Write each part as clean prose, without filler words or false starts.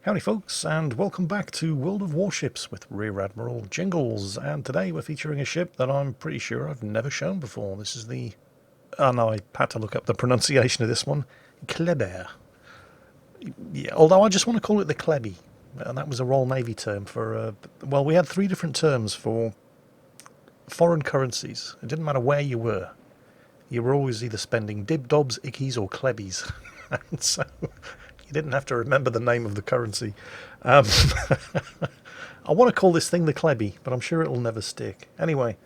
Howdy folks, and welcome back to World of Warships with Rear Admiral Jingles, and today we're featuring a ship that I'm pretty sure I've never shown before. This is the... oh no, I had to look up the pronunciation of this one. Kleberin. Yeah, although I just want to call it the Klebby, and that was a Royal Navy term for... well, we had three different terms for foreign currencies. It didn't matter where you were. You were always either spending dib-dobs, ickies, or klebbies. And so... you didn't have to remember the name of the currency. I want to call this thing the Klebby, but I'm sure it'll never stick. Anyway,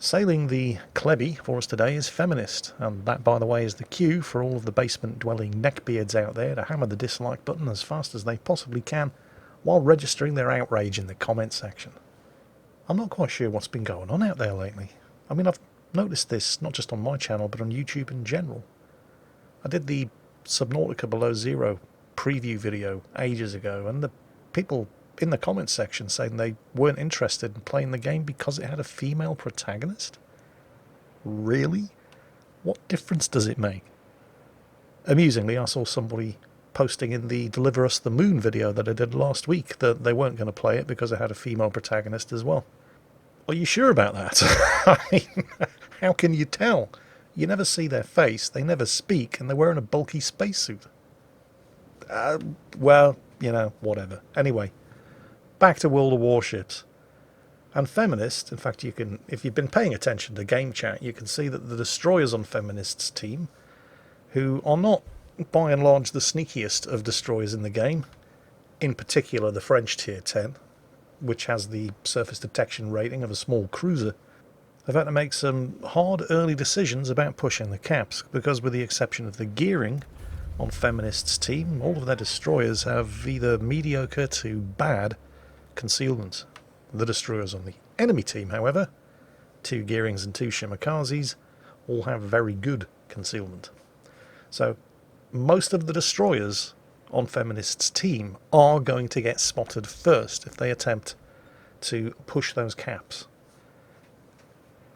sailing the Klebby for us today is Feminist, and that, by the way, is the cue for all of the basement-dwelling neckbeards out there to hammer the dislike button as fast as they possibly can while registering their outrage in the comment section. I'm not quite sure what's been going on out there lately. I mean, I've noticed this not just on my channel, but on YouTube in general. I did the Subnautica Below Zero preview video ages ago, and the people in the comments section saying they weren't interested in playing the game because it had a female protagonist. Really? What difference does it make? Amusingly, I saw somebody posting in the Deliver Us the Moon video that I did last week that they weren't going to play it because it had a female protagonist as well. Are you sure about that? I mean, how can you tell? You never see their face, they never speak, and they're wearing a bulky spacesuit. Well, you know, whatever. Anyway, back to World of Warships. And Feminist, in fact, you can, if you've been paying attention to game chat, you can see that the destroyers on Feminist's team, who are not, by and large, the sneakiest of destroyers in the game, in particular the French Tier 10, which has the surface detection rating of a small cruiser, they've had to make some hard early decisions about pushing the caps, because with the exception of the gearing on Feminist's team, all of their destroyers have either mediocre to bad concealment. The destroyers on the enemy team, however, 2 gearings and 2 shimikazes, all have very good concealment. So most of the destroyers on Feminist's team are going to get spotted first if they attempt to push those caps.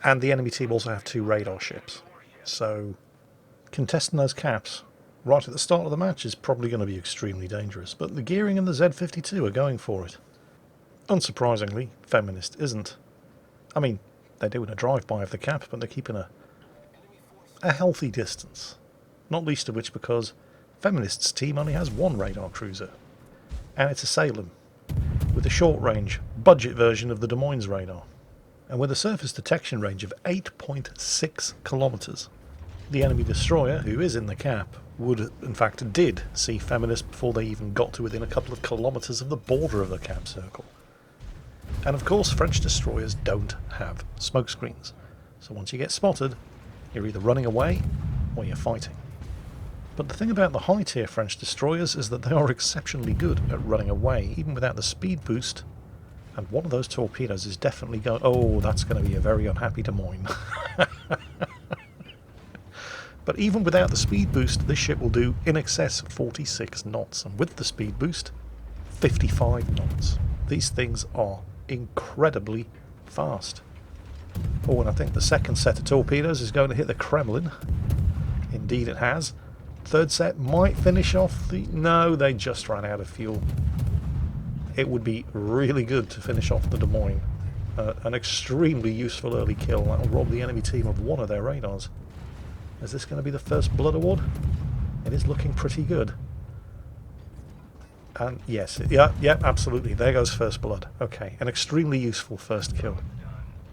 And the enemy team also have 2 radar ships. So contesting those caps right at the start of the match is probably going to be extremely dangerous. But the gearing and the Z-52 are going for it. Unsurprisingly, Feminist isn't. I mean, they're doing a drive-by of the cap, but they're keeping a healthy distance. Not least of which because Feminist's team only has 1 radar cruiser. And it's a Salem, with a short-range, budget version of the Des Moines radar. And with a surface detection range of 8.6 kilometers, the enemy destroyer, who is in the cap, would, in fact, did see Feminist before they even got to within a couple of kilometers of the border of the cap circle. And of course, French destroyers don't have smoke screens. So once you get spotted, you're either running away or you're fighting. But the thing about the high-tier French destroyers is that they are exceptionally good at running away, even without the speed boost. And one of those torpedoes is definitely going... oh, that's going to be a very unhappy Des Moines. But even without the speed boost, this ship will do in excess of 46 knots. And with the speed boost, 55 knots. These things are incredibly fast. Oh, and I think the second set of torpedoes is going to hit the Kremlin. Indeed it has. Third set might finish off the... no, they just ran out of fuel. It would be really good to finish off the Des Moines. An extremely useful early kill. That will rob the enemy team of 1 of their radars. Is this going to be the first blood award? It is looking pretty good. And yes, yeah, absolutely. There goes first blood. Okay, an extremely useful first kill.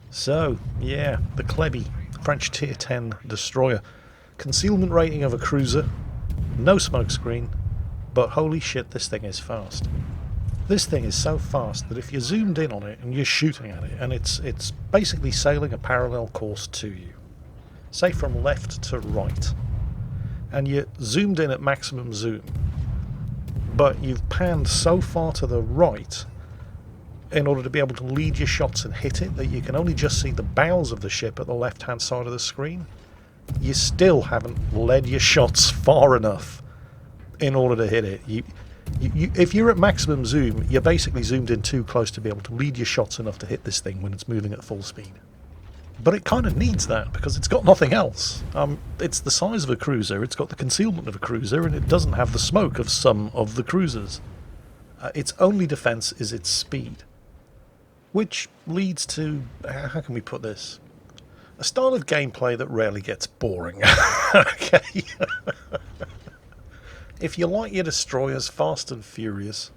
So, yeah, the Klebby, French Tier 10 destroyer. Concealment rating of a cruiser. No smokescreen. But holy shit, this thing is fast. This thing is so fast that if you're zoomed in on it and you're shooting at it, and it's basically sailing a parallel course to you, say from left to right, and you're zoomed in at maximum zoom, but you've panned so far to the right in order to be able to lead your shots and hit it that you can only just see the bows of the ship at the left-hand side of the screen, you still haven't led your shots far enough in order to hit it. If you're at maximum zoom, you're basically zoomed in too close to be able to lead your shots enough to hit this thing when it's moving at full speed. But it kind of needs that because it's got nothing else. It's the size of a cruiser, it's got the concealment of a cruiser, and it doesn't have the smoke of some of the cruisers. Its only defense is its speed, which leads to, how can we put this? A style of gameplay that rarely gets boring. Okay. If you like your destroyers fast and furious,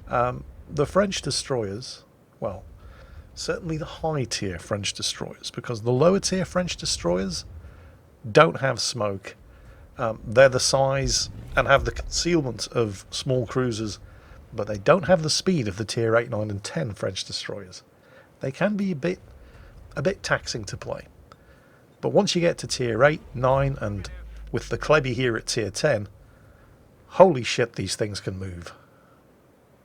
the French destroyers, well, certainly the high-tier French destroyers, because the lower-tier French destroyers don't have smoke. They're the size and have the concealment of small cruisers, but they don't have the speed of the tier 8, 9 and 10 French destroyers. They can be a bit taxing to play. But once you get to tier 8, 9 and with the Klebi here at tier 10, holy shit, these things can move.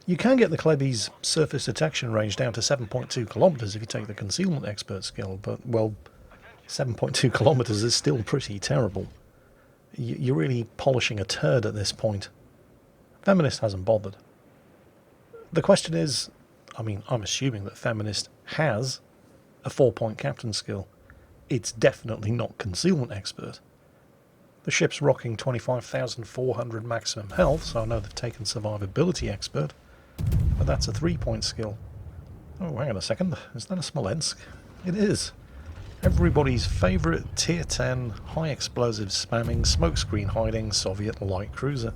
You can get the Klebi's surface detection range down to 7.2 kilometers if you take the concealment expert skill, but, well, 7.2 kilometers is still pretty terrible. You're really polishing a turd at this point. Feminist hasn't bothered. The question is, I mean, I'm assuming that Feminist has a 4-point captain skill. It's definitely not concealment expert. The ship's rocking 25,400 maximum health, so I know they've taken survivability expert, but that's a 3-point skill. Oh, hang on a second, is that a Smolensk? It is. Everybody's favourite tier 10 high explosive spamming smokescreen hiding Soviet light cruiser.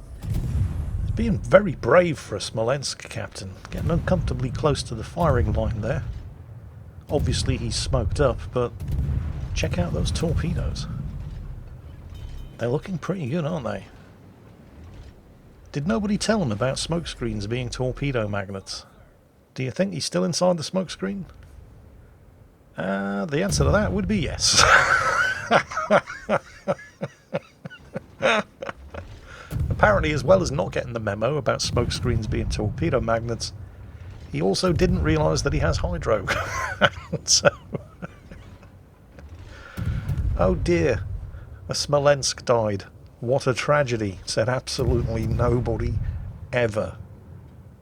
It's being very brave for a Smolensk captain, getting uncomfortably close to the firing line there. Obviously he's smoked up, but check out those torpedoes. They're looking pretty good, aren't they? Did nobody tell him about smokescreens being torpedo magnets? Do you think he's still inside the smokescreen? The answer to that would be yes. Apparently, as well as not getting the memo about smokescreens being torpedo magnets, he also didn't realise that he has hydro. So, oh dear, a Smolensk died. What a tragedy, said absolutely nobody ever.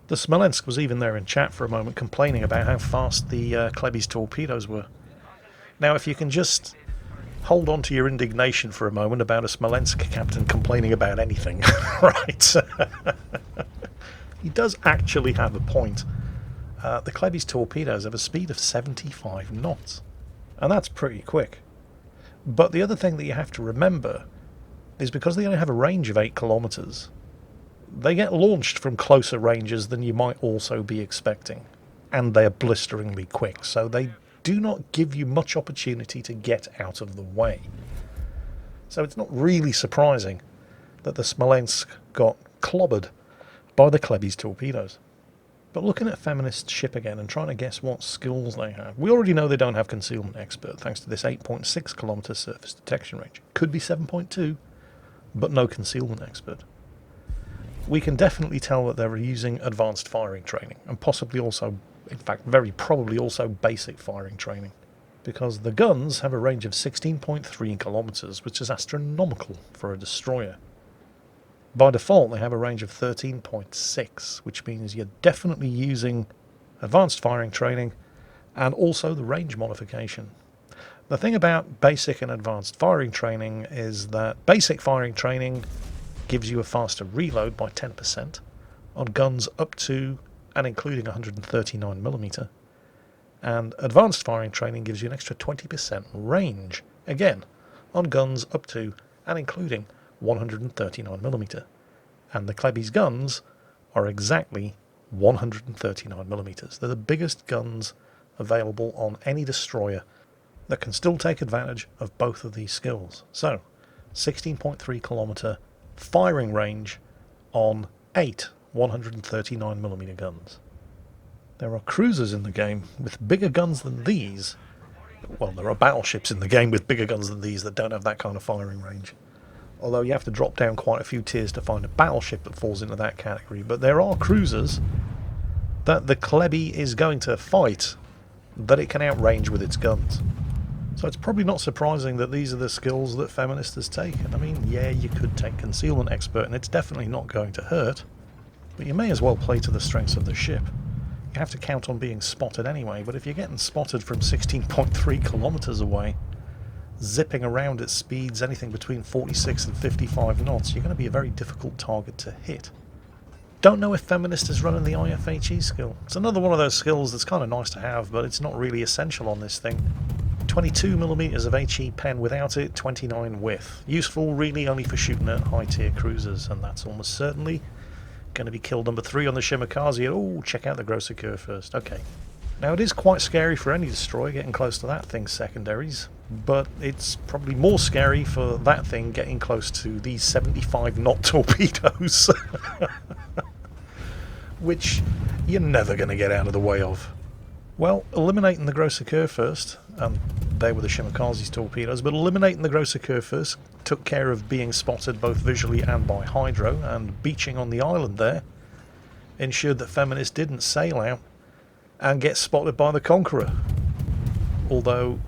The Smolensk was even there in chat for a moment complaining about how fast the Klebi's torpedoes were. Now, if you can just hold on to your indignation for a moment about a Smolensk captain complaining about anything, right? He does actually have a point. The Klebi's torpedoes have a speed of 75 knots, and that's pretty quick. But the other thing that you have to remember is because they only have a range of 8 kilometers, they get launched from closer ranges than you might also be expecting, and they're blisteringly quick, so they do not give you much opportunity to get out of the way. So it's not really surprising that the Smolensk got clobbered by the Klebi's torpedoes. But looking at Feminist's ship again and trying to guess what skills they have, we already know they don't have concealment expert thanks to this 8.6 kilometer surface detection range. Could be 7.2, but no concealment expert. We can definitely tell that they're using advanced firing training, and possibly also, in fact, very probably also basic firing training, because the guns have a range of 16.3 kilometers, which is astronomical for a destroyer. By default, they have a range of 13.6, which means you're definitely using advanced firing training and also the range modification. The thing about basic and advanced firing training is that basic firing training gives you a faster reload by 10% on guns up to and including 139mm, and advanced firing training gives you an extra 20% range, again, on guns up to and including 139mm, and the Klebi's guns are exactly 139mm. They're the biggest guns available on any destroyer that can still take advantage of both of these skills. So, 16.3 kilometer firing range on 8 139mm guns. There are cruisers in the game with bigger guns than these. Well, there are battleships in the game with bigger guns than these that don't have that kind of firing range. Although you have to drop down quite a few tiers to find a battleship that falls into that category. But there are cruisers that the Klebi is going to fight that it can outrange with its guns. So it's probably not surprising that these are the skills that Feminist has taken. I mean, yeah, you could take Concealment Expert and it's definitely not going to hurt, but you may as well play to the strengths of the ship. You have to count on being spotted anyway, but if you're getting spotted from 16.3 kilometers away, zipping around at speeds anything between 46 and 55 knots, you're going to be a very difficult target to hit. Don't know if Feminist is running the IFHE skill. It's another one of those skills that's kind of nice to have, but it's not really essential on this thing. 22mm of HE pen without it, 29 width. Useful really only for shooting at high tier cruisers, and that's almost certainly going to be kill number 3 on the Shimakaze. Oh, check out the Grosser Kerr first. Okay. Now it is quite scary for any destroyer getting close to that thing's secondaries, but it's probably more scary for that thing getting close to these 75 knot torpedoes, which you're never going to get out of the way of. Well, eliminating the Grosser Kerr first, and they were the Shimakaze's torpedoes, but eliminating the Grosser Kerr first took care of being spotted both visually and by hydro, and beaching on the island there ensured that Feminist didn't sail out and get spotted by the Conqueror. Although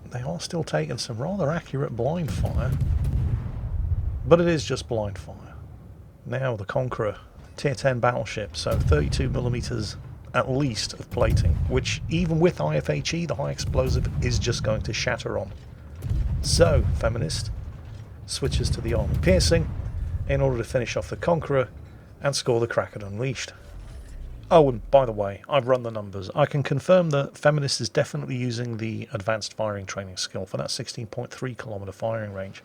they are still taking some rather accurate blind fire, but it is just blind fire. Now the Conqueror, tier 10 battleship, so 32mm at least of plating, which even with IFHE, the high explosive, is just going to shatter on. So Feminist switches to the armor piercing in order to finish off the Conqueror and score the Kraken Unleashed. Oh, and by the way, I've run the numbers. I can confirm that Feminist is definitely using the advanced firing training skill for that 16.3 kilometer firing range,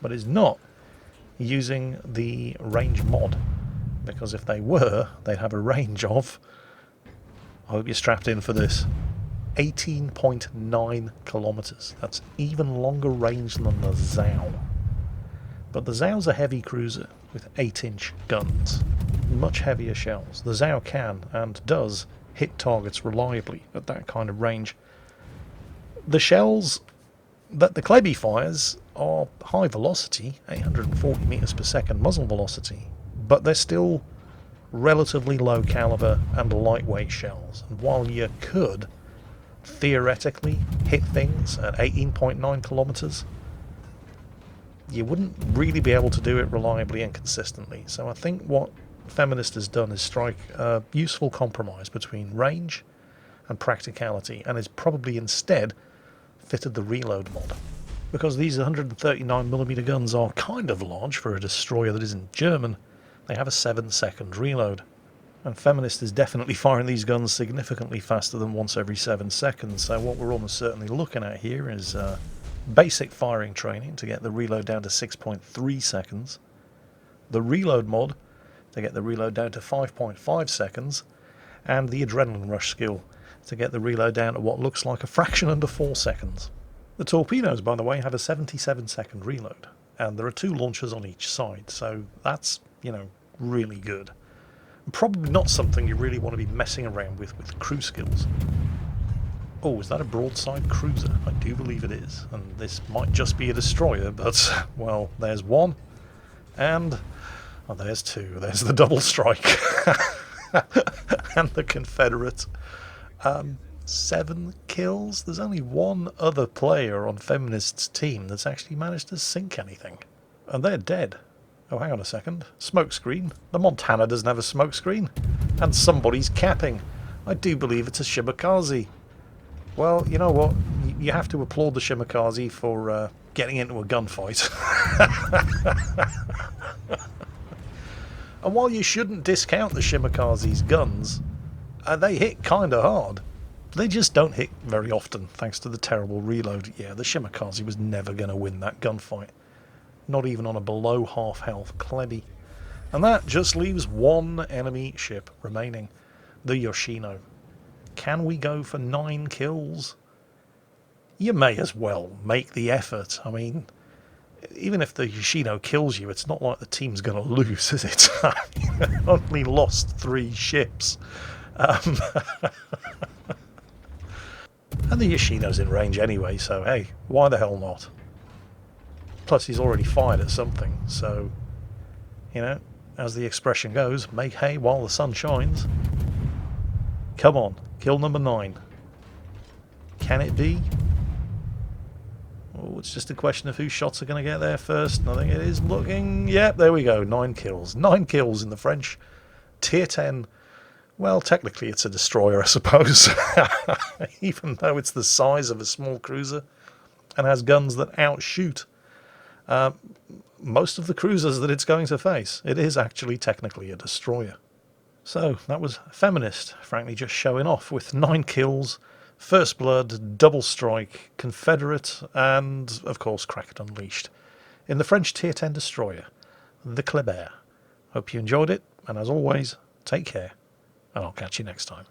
but is not using the range mod, because if they were, they'd have a range of, I hope you're strapped in for this, 18.9 kilometers. That's even longer range than the Zao. But the Zao's a heavy cruiser with 8-inch guns, much heavier shells. The Zao can and does hit targets reliably at that kind of range. The shells that the Kleberin fires are high velocity, 840 meters per second muzzle velocity, but they're still relatively low caliber and lightweight shells. And while you could theoretically hit things at 18.9 kilometers, you wouldn't really be able to do it reliably and consistently. So I think what Feminist has done is strike a useful compromise between range and practicality, and is probably instead fitted the reload mod. Because these 139mm guns are kind of large for a destroyer that isn't German, they have a 7-second reload. And Feminist is definitely firing these guns significantly faster than once every 7 seconds, so what we're almost certainly looking at here is basic firing training to get the reload down to 6.3 seconds, the reload mod to get the reload down to 5.5 seconds, and the adrenaline rush skill to get the reload down to what looks like a fraction under 4 seconds. The torpedoes, by the way, have a 77-second reload, and there are 2 launchers on each side, so that's, really good. Probably not something you really want to be messing around with crew skills. Oh, is that a broadside cruiser? I do believe it is, and this might just be a destroyer, but, well, there's one, and oh, there's 2. There's the double strike, and the Confederate. 7 kills. There's only one other player on Feminist's team that's actually managed to sink anything, and they're dead. Oh, hang on a second. Smokescreen. The Montana doesn't have a smokescreen. And somebody's capping. I do believe it's a Shimakaze. Well, you know what? You have to applaud the Shimakaze for getting into a gunfight. And while you shouldn't discount the Shimakaze's guns, they hit kind of hard. They just don't hit very often, thanks to the terrible reload. Yeah, the Shimakaze was never going to win that gunfight. Not even on a below half health Kleberin. And that just leaves one enemy ship remaining, the Yoshino. Can we go for 9 kills? You may as well make the effort. I mean, even if the Yoshino kills you, it's not like the team's going to lose, is it? Only lost 3 ships. And the Yoshino's in range anyway, so hey, why the hell not? Plus he's already fired at something, so, as the expression goes, make hay while the sun shines. Come on, kill number 9. Can it be? Oh, it's just a question of whose shots are going to get there first. I think it is looking... Yep, there we go, 9 kills. 9 kills in the French tier 10. Well, technically it's a destroyer, I suppose. Even though it's the size of a small cruiser and has guns that outshoot most of the cruisers that it's going to face. It is actually technically a destroyer. So that was Feminist, frankly just showing off with 9 kills, First Blood, Double Strike, Confederate, and of course Kraken Unleashed in the French Tier 10 destroyer, the Kleberin. Hope you enjoyed it, and as always, take care, and I'll catch you next time.